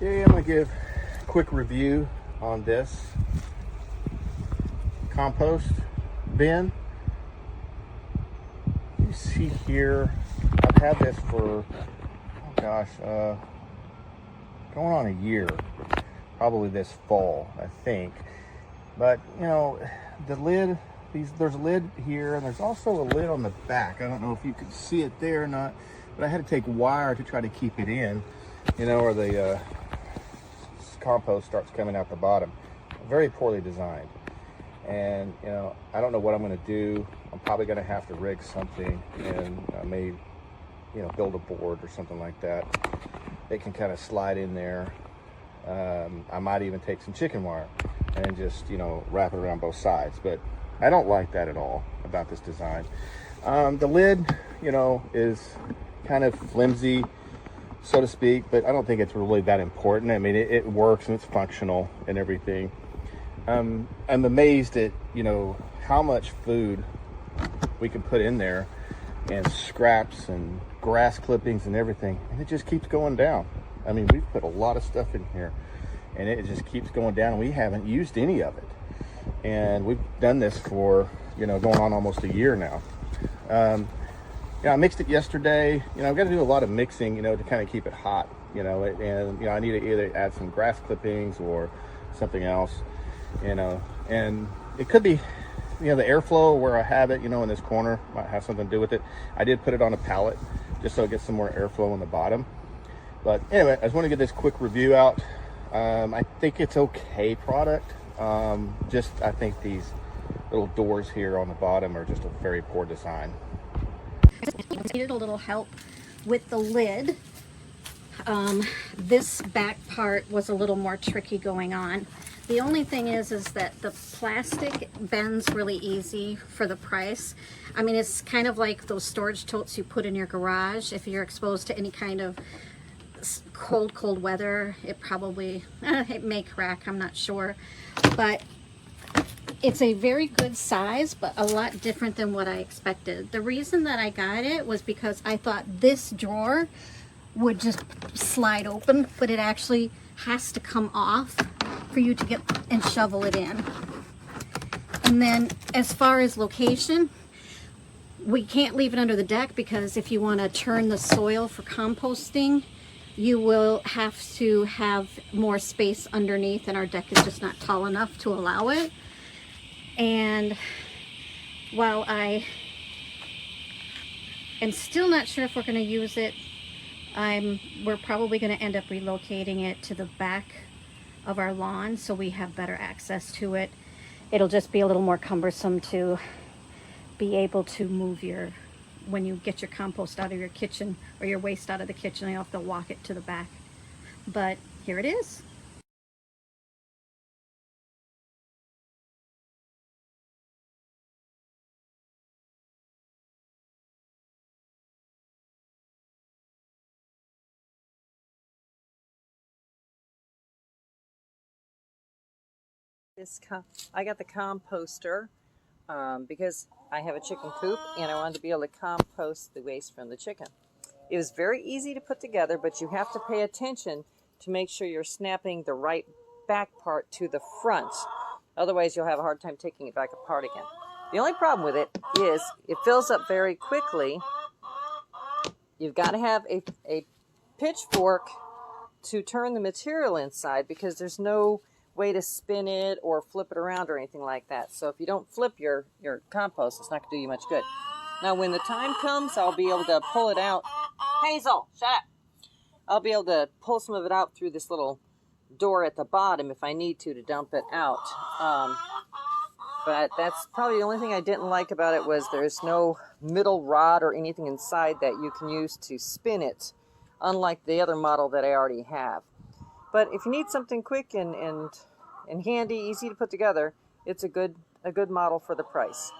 Okay, I'm going to give a quick review on this compost bin. You see here, I've had this for, oh gosh, going on a year, probably this fall, I think. But, you know, the lid, there's a lid here, and there's also a lid on the back. I don't know if you can see it there or not, but I had to take wire to try to keep it in, you know, or the compost starts coming out the bottom. Very poorly designed. And, you know, I don't know what I'm going to do. I'm probably going to have to rig something, and I may, you know, build a board or something like that. It can kind of slide in there. I might even take some chicken wire and just, you know, wrap it around both sides. But I don't like that at all about this design. The lid, you know, is kind of flimsy, so to speak, but I don't think it's really that important. I mean, it works and it's functional and everything. I'm amazed at, you know, how much food we can put in there, and scraps and grass clippings and everything, and it just keeps going down. I mean, we've put a lot of stuff in here, and it just keeps going down. We haven't used any of it, and we've done this for, you know, going on almost a year now. Yeah, I mixed it yesterday. You know, I've got to do a lot of mixing, you know, to kind of keep it hot, you know, and, you know, I need to either add some grass clippings or something else, you know, and it could be, you know, the airflow where I have it, you know, in this corner might have something to do with it. I did put it on a pallet just so it gets some more airflow in the bottom. But anyway, I just want to get this quick review out. I think it's okay product. I think these little doors here on the bottom are just a very poor design. Needed a little help with the lid. This back part was a little more tricky going on. The only thing is that the plastic bends really easy for the price. I mean, it's kind of like those storage totes you put in your garage. If you're exposed to any kind of cold weather, it probably, it may crack, I'm not sure. But it's a very good size, but a lot different than what I expected. The reason that I got it was because I thought this drawer would just slide open, but it actually has to come off for you to get and shovel it in. And then as far as location, we can't leave it under the deck, because if you want to turn the soil for composting, you will have to have more space underneath, and our deck is just not tall enough to allow it. And while I am still not sure if we're going to use it, we're probably going to end up relocating it to the back of our lawn so we have better access to it. It'll just be a little more cumbersome to be able to move when you get your compost out of your kitchen or your waste out of the kitchen, you have to walk it to the back. But here it is. I got the composter because I have a chicken coop and I wanted to be able to compost the waste from the chicken. It was very easy to put together, but you have to pay attention to make sure you're snapping the right back part to the front. Otherwise, you'll have a hard time taking it back apart again. The only problem with it is it fills up very quickly. You've got to have a pitchfork to turn the material inside, because there's no way to spin it or flip it around or anything like that. So if you don't flip your compost, it's not going to do you much good. Now, when the time comes, I'll be able to pull it out. Hazel, shut up. I'll be able to pull some of it out through this little door at the bottom if I need to dump it out. But that's probably the only thing I didn't like about it, was there's no middle rod or anything inside that you can use to spin it, unlike the other model that I already have. But if you need something quick and handy, easy to put together, it's a good model for the price.